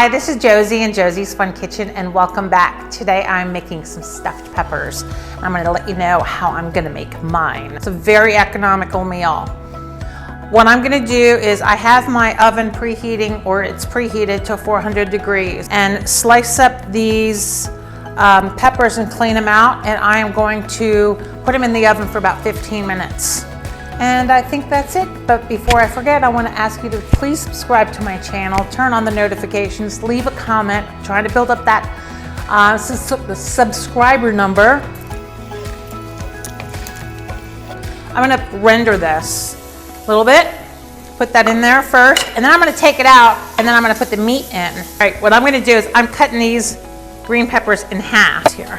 Hi, this is Josie in Josie's Fun Kitchen, and welcome back. Today I'm making some stuffed peppers. I'm going to let you know how I'm going to make mine. It's a very economical meal. What I'm going to do is I have my oven preheating, or it's preheated to 400 degrees, and slice up these peppers and clean them out, and I am going to put them in the oven for about 15 minutes. And I think that's it. But before I forget, I want to ask you to please subscribe to my channel, turn on the notifications, leave a comment, trying to build up that the subscriber number. I'm going to render this a little bit, put that in there first, and then I'm going to take it out, and then I'm going to put the meat in. All right, what I'm going to do is I'm cutting these green peppers in half here.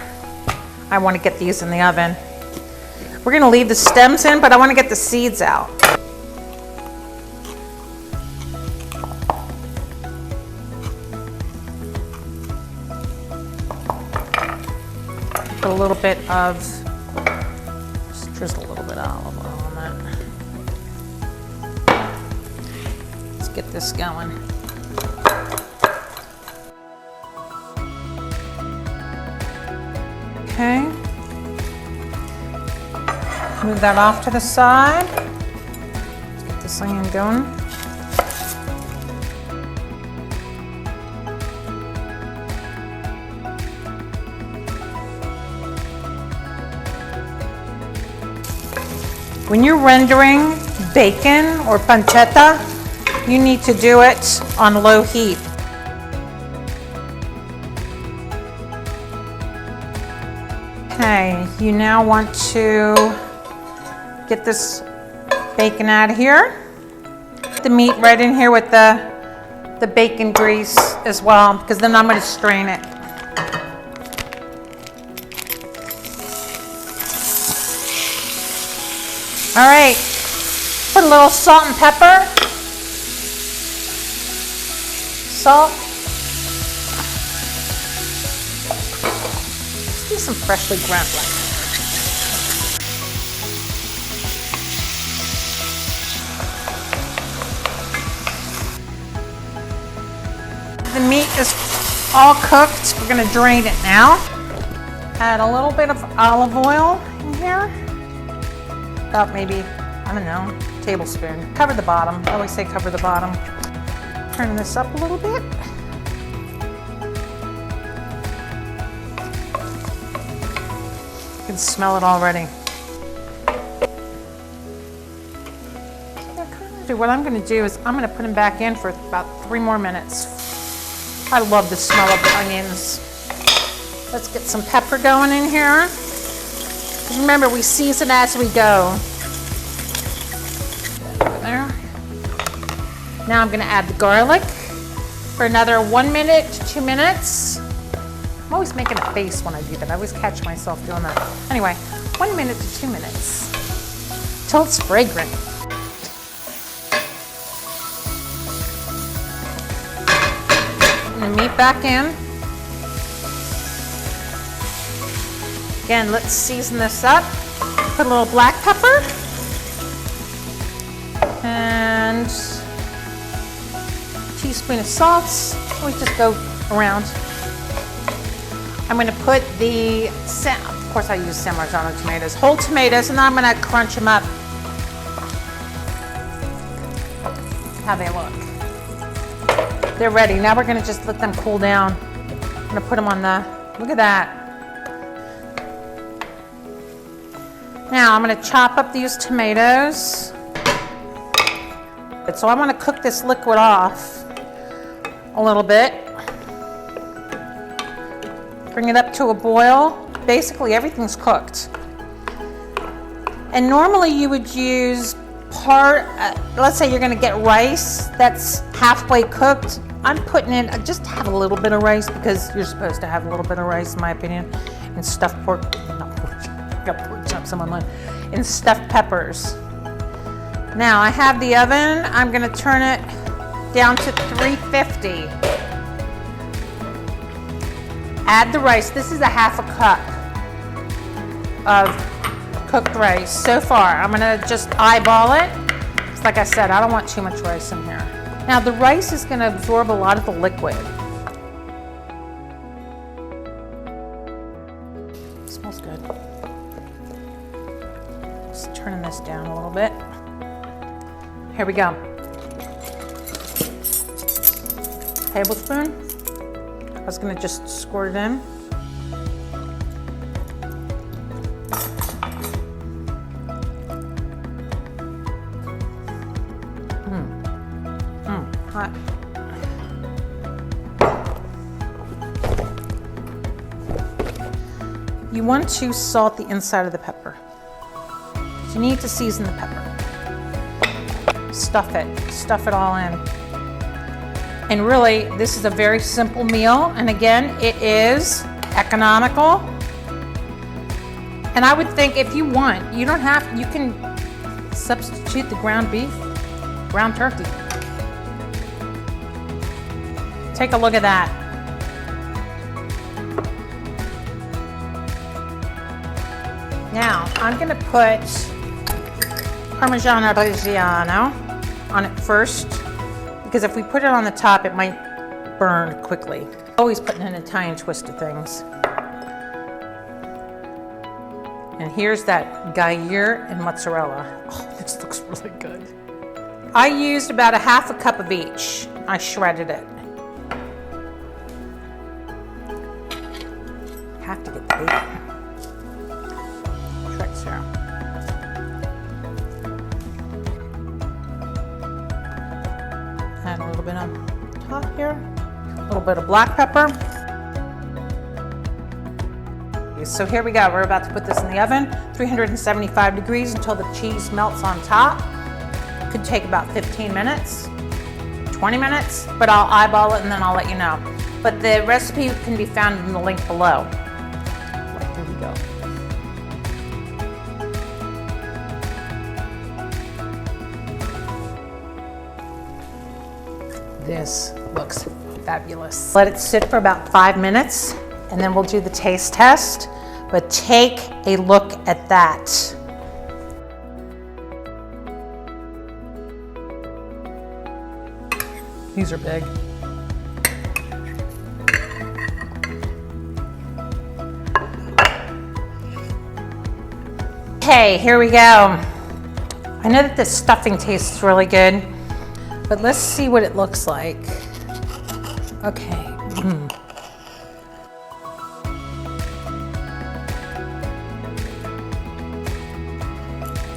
I want to get these in the oven. We're going to leave the stems in, but I want to get the seeds out. Put a little bit of, just drizzle a little bit of olive oil on that. Let's get this going. Okay. Move that off to the side. Let's get this onion going. When you're rendering bacon or pancetta, you need to do it on low heat. Okay, you now want to get this bacon out of here. The meat right in here with the bacon grease as well, because then I'm going to strain it. All right, put a little salt and pepper. Salt. Let's do some freshly ground lemon. The meat is all cooked. We're going to drain it now. Add a little bit of olive oil in here. About maybe, I don't know, a tablespoon. Cover the bottom. I always say cover the bottom. Turn this up a little bit. You can smell it already. What I'm going to do is I'm going to put them back in for about 3 more minutes. I love the smell of the onions. Let's get some pepper going in here. Remember, we season as we go. There. Now I'm going to add the garlic for another 1 minute to 2 minutes. I'm always making a face when I do that. I always catch myself doing that. Anyway, 1 minute to 2 minutes till it's fragrant. The meat back in. Again, let's season this up. Put a little black pepper and a teaspoon of salt. We just go around. I'm going to put the, of course I use San Marzano tomatoes, whole tomatoes, and then I'm going to crunch them up. How they look. They're ready. Now we're going to just let them cool down. I'm going to put them on the, look at that. Now I'm going to chop up these tomatoes. So I want to cook this liquid off a little bit. Bring it up to a boil. Basically everything's cooked. And normally you would use let's say you're going to get rice that's halfway cooked. I'm putting in, just have a little bit of rice, because you're supposed to have a little bit of rice, in my opinion, and stuffed pork, not pork, I got pork chops on my mind, and stuffed peppers. Now I have the oven. I'm going to turn it down to 350. Add the rice. This is a half a cup of cooked rice so far. I'm going to just eyeball it. Like I said, I don't want too much rice in here. Now the rice is going to absorb a lot of the liquid. Smells good. Just turning this down a little bit. Here we go. Tablespoon. I was gonna just squirt it in. Hot. You want to salt the inside of the pepper. You need to season the pepper. Stuff it all in. And really, this is a very simple meal. And again, it is economical. And I would think if you want, you can substitute the ground beef, ground turkey. Take a look at that. Now, I'm gonna put Parmigiano Reggiano on it first, because if we put it on the top, it might burn quickly. Always putting an Italian twist to things. And here's that Gruyere and mozzarella. Oh, this looks really good. I used about a half a cup of each. I shredded it. Have to get the bacon. Tricks here. Add a little bit on top here. A little bit of black pepper. So here we go. We're about to put this in the oven, 375 degrees until the cheese melts on top. Could take about 15 minutes, 20 minutes, but I'll eyeball it and then I'll let you know. But the recipe can be found in the link below. Here we go. This looks fabulous. Let it sit for about 5 minutes and then we'll do the taste test. But take a look at that. These are big. Okay, here we go. I know that this stuffing tastes really good, but let's see what it looks like. Okay.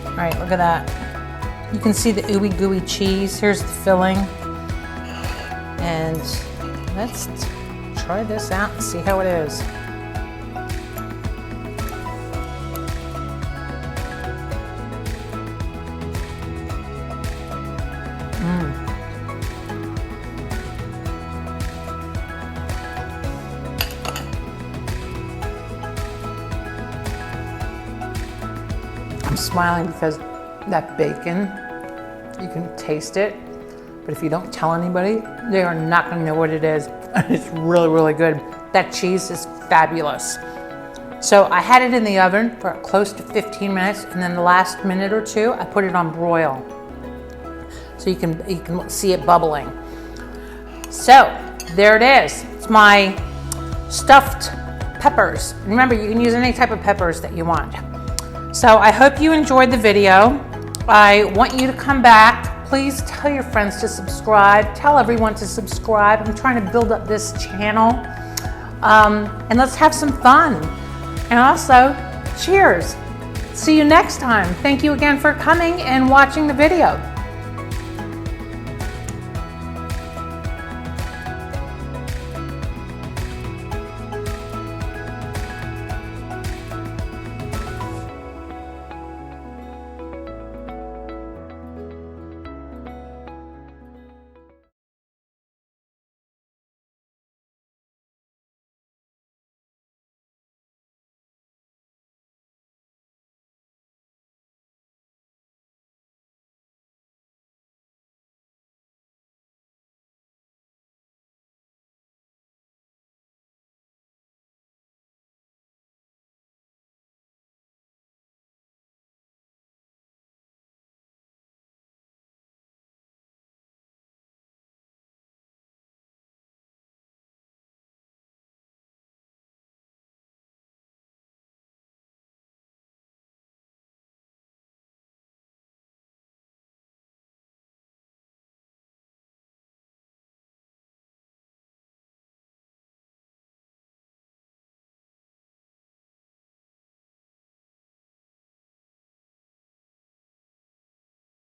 All right, look at that. You can see the ooey gooey cheese. Here's the filling. And let's try this out and see how it is. I'm smiling because that bacon, you can taste it, but if you don't tell anybody, they are not going to know what it is. It's really, really good. That cheese is fabulous. So I had it in the oven for close to 15 minutes, and then the last minute or two, I put it on broil. So you can see it bubbling. So there it is. It's my stuffed peppers. Remember, you can use any type of peppers that you want. So I hope you enjoyed the video. I want you to come back. Please tell your friends to subscribe. Tell everyone to subscribe. I'm trying to build up this channel. And let's have some fun. And also, cheers. See you next time. Thank you again for coming and watching the video.